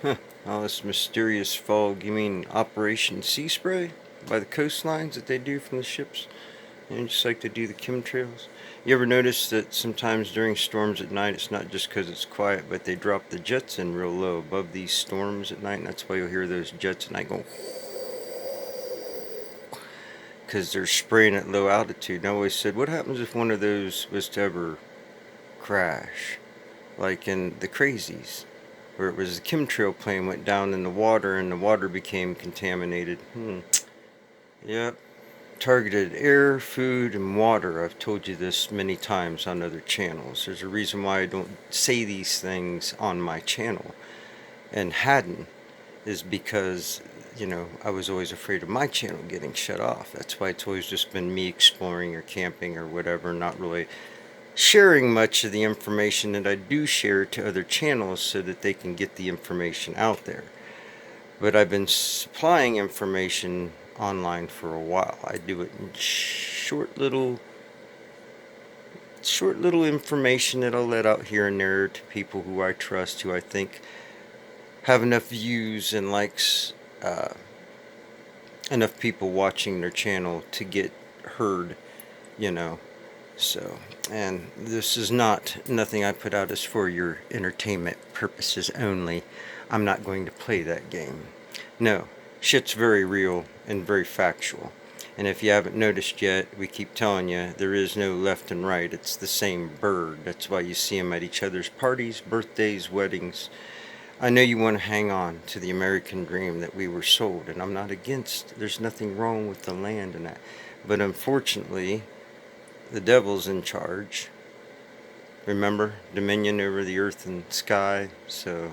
Huh. All this mysterious fog. You mean Operation Sea Spray? By the coastlines that they do from the ships? Just like to do the chemtrails. You ever notice that sometimes during storms at night, it's not just because it's quiet, but they drop the jets in real low above these storms at night, and that's why you'll hear those jets at night go, because they're spraying at low altitude. And I always said, what happens if one of those was to ever crash? Like in The Crazies, where it was a chemtrail plane went down in the water and the water became contaminated. Yep. Targeted air, food, and water. I've told you this many times on other channels. There's a reason why I don't say these things on my channel. And hadn't is because, I was always afraid of my channel getting shut off. That's why it's always just been me exploring or camping or whatever, not really sharing much of the information that I do share to other channels so that they can get the information out there. But I've been supplying information online for a while. I do it in short little information that I'll let out here and there to people who I trust, who I think have enough views and likes, enough people watching their channel to get heard, you know. So, and this is nothing I put out is for your entertainment purposes only. I'm not going to play that game. No, shit's very real and very factual. And if you haven't noticed yet, we keep telling you there is no left and right. It's the same bird. That's why you see them at each other's parties, birthdays, weddings. I know you want to hang on to the American dream that we were sold, and I'm not against. There's nothing wrong with the land and that. But unfortunately, the devil's in charge. Remember, dominion over the earth and sky. So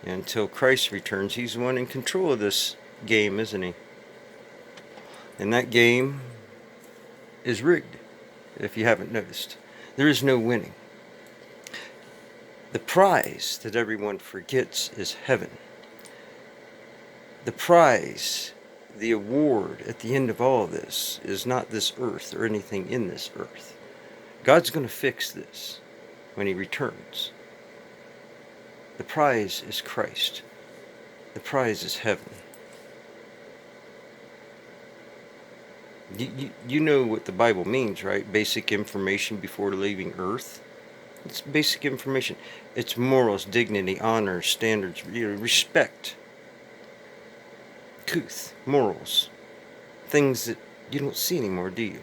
until Christ returns, he's the one in control of this game, isn't he? And that game is rigged, if you haven't noticed. There is no winning. The prize that everyone forgets is heaven. The prize, the award at the end of all this is not this earth or anything in this earth. God's going to fix this when he returns. The prize is Christ. The prize is heaven. You know what the Bible means, right? Basic information before leaving earth. It's basic information. It's morals, dignity, honor, standards, respect, truth, morals. Things that you don't see anymore, do you?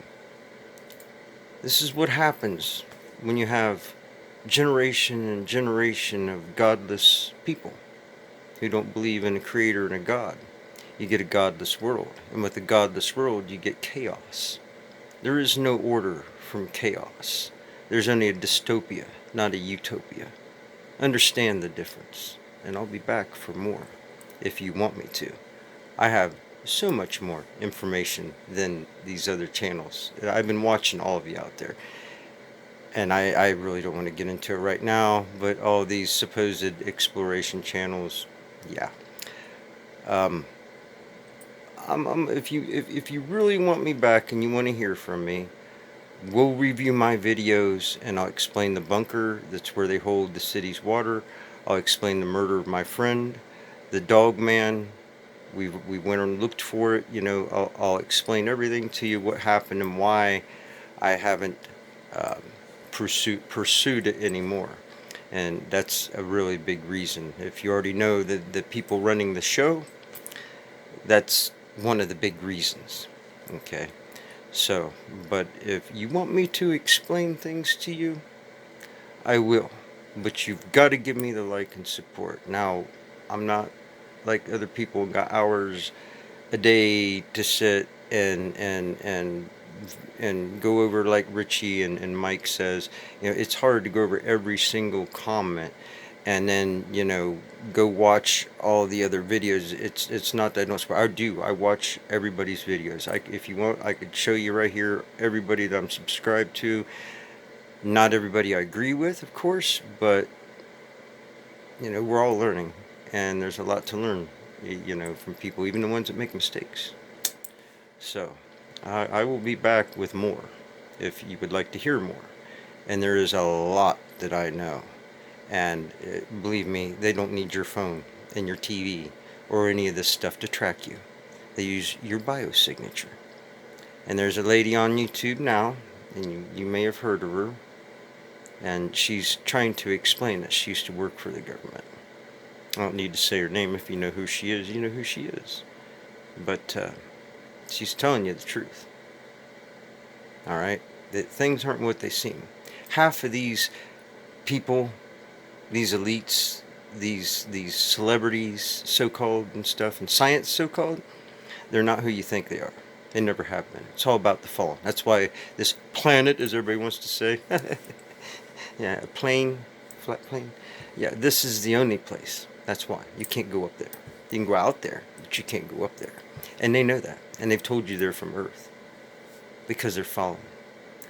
This is what happens when you have generation and generation of godless people who don't believe in a creator and a God. You get a godless world. And with a godless world, you get chaos. There is no order from chaos. There's only a dystopia, not a utopia. Understand the difference. And I'll be back for more if you want me to. I have so much more information than these other channels. I've been watching all of you out there. And I really don't want to get into it right now, but all these supposed exploration channels, yeah. If you really want me back and you want to hear from me, we'll review my videos and I'll explain the bunker. That's where they hold the city's water. I'll explain the murder of my friend, the dog man. We went and looked for it. I'll explain everything to you, what happened and why I haven't pursued it anymore. And that's a really big reason. If you already know the people running the show, that's one of the big reasons. Okay. So, but if you want me to explain things to you, I will. But you've got to give me the like and support. Now, I'm not like other people got hours a day to sit and go over, like Richie and Mike says. It's hard to go over every single comment and then go watch all the other videos. It's not that I don't. I watch everybody's videos. If you want, I could show you right here everybody that I'm subscribed to. Not everybody I agree with, of course, but we're all learning, and there's a lot to learn, from people, even the ones that make mistakes. So I will be back with more if you would like to hear more. And there is a lot that I know. And believe me, they don't need your phone. and your TV or any of this stuff to track you. They use your biosignature. And there's a lady on YouTube now, and you may have heard of her, and she's trying to explain that she used to work for the government. I don't need to say her name. If you know who she is, you know who she is. But she's telling you the truth. All right? That things aren't what they seem. Half of these people, these elites, these celebrities, so-called, and stuff, and science, so-called, they're not who you think they are. They never have been. It's all about the fallen. That's why this planet, as everybody wants to say, yeah, a plane, flat plane. Yeah, this is the only place. That's why. You can't go up there. You can go out there, but you can't go up there. And they know that. And they've told you they're from Earth. Because they're fallen.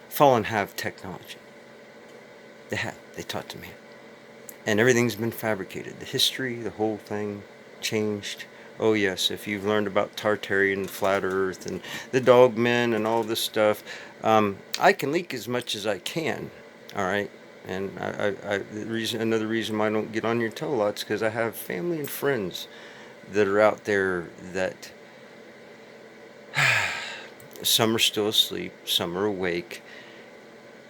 Fallen have technology. They have. They taught to man. And everything's been fabricated. The history, the whole thing changed. Oh yes, if you've learned about Tartarian, flat Earth, and the dogmen and all this stuff, I can leak as much as I can. All right. And another reason why I don't get on your toe a lot is because I have family and friends that are out there that some are still asleep, some are awake,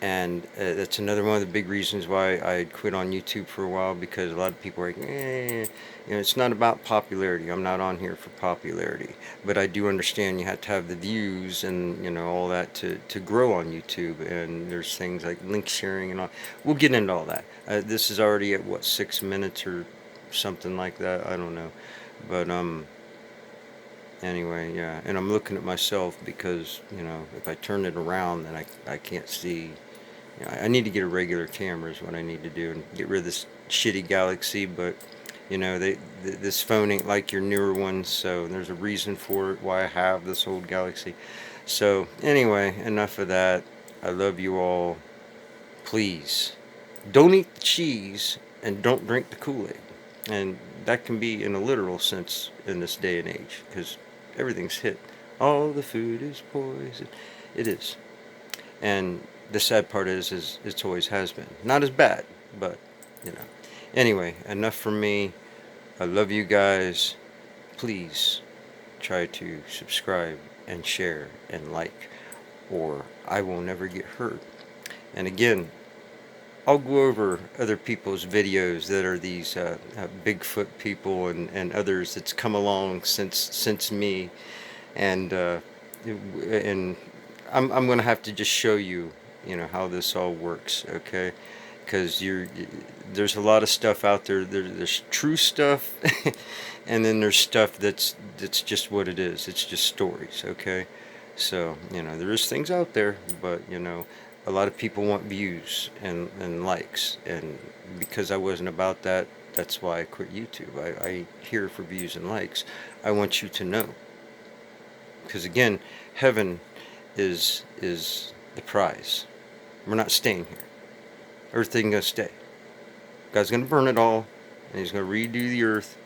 and that's another one of the big reasons why I quit on YouTube for a while, because a lot of people are like, it's not about popularity. I'm not on here for popularity, but I do understand you have to have the views and all that to grow on YouTube. And there's things like link sharing and all. We'll get into all that. This is already at 6 minutes or something like that. I don't know, but anyway, yeah. And I'm looking at myself because if I turn it around, then I can't see. I need to get a regular camera is what I need to do, and get rid of this shitty Galaxy. But this phone ain't like your newer ones, so there's a reason for it why I have this old Galaxy. So anyway, enough of that. I love you all. Please don't eat the cheese and don't drink the Kool-Aid. And that can be in a literal sense in this day and age, because everything's hit. All the food is poison. It is. And the sad part is it's always has been. Not as bad, but Anyway, enough from me. I love you guys. Please try to subscribe and share and like, or I will never get hurt. And again, I'll go over other people's videos that are these Bigfoot people and others that's come along since me, and I'm gonna have to just show you how this all works, okay? Because there's a lot of stuff out there. There's true stuff, and then there's stuff that's just what it is. It's just stories, okay? So there is things out there, but a lot of people want views and likes, and because I wasn't about that, that's why I quit YouTube. I here for views and likes. I want you to know, because again, heaven is the prize. We're not staying here. Everything gonna stay. God's gonna burn it all, and He's gonna redo the earth.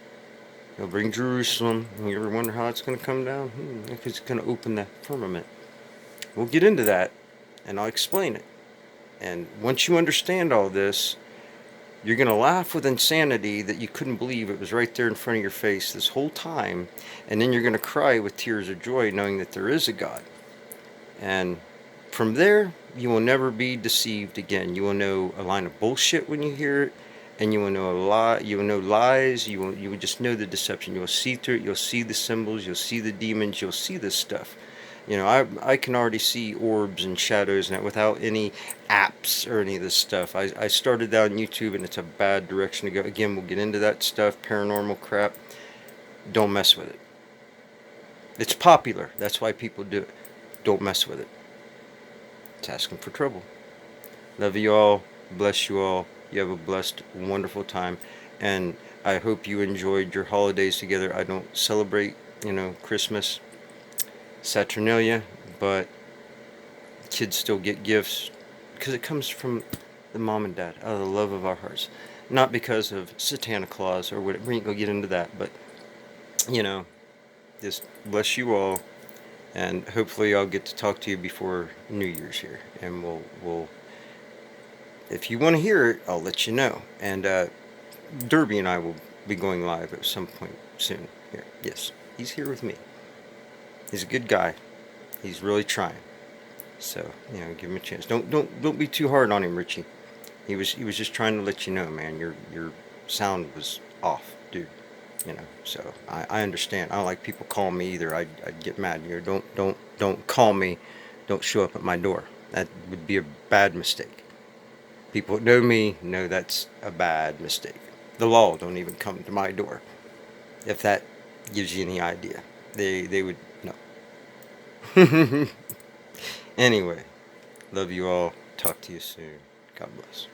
He'll bring Jerusalem. And you ever wonder how it's gonna come down? If He's gonna open the firmament. We'll get into that, and I'll explain it. And once you understand all this, you're gonna laugh with insanity that you couldn't believe it was right there in front of your face this whole time, and then you're gonna cry with tears of joy knowing that there is a God. And from there, you will never be deceived again. You will know a line of bullshit when you hear it, and you will know a lie. You will know lies. You will just know the deception. You will see through it. You'll see the symbols. You'll see the demons. You'll see this stuff. I can already see orbs and shadows and that without any apps or any of this stuff. I started down YouTube, and it's a bad direction to go. Again, we'll get into that stuff, paranormal crap. Don't mess with it. It's popular. That's why people do it. Don't mess with it. It's asking for trouble. Love you all. Bless you all. You have a blessed, wonderful time. And I hope you enjoyed your holidays together. I don't celebrate, Christmas, Saturnalia, but kids still get gifts because it comes from the mom and dad, out of the love of our hearts. Not because of Santa Claus or whatever. We ain't gonna get into that, but, just bless you all. And hopefully I'll get to talk to you before New Year's here. And we'll if you want to hear it, I'll let you know. And Derby and I will be going live at some point soon here. Yes, he's here with me. He's a good guy. He's really trying. So, give him a chance. Don't be too hard on him, Richie. He was just trying to let you know, man. Your sound was off, dude. So I understand. I don't like people call me either. I'd get mad. Don't call me. Don't show up at my door. That would be a bad mistake. People that know me know that's a bad mistake. The law don't even come to my door. If that gives you any idea, they would know. Anyway, love you all. Talk to you soon. God bless.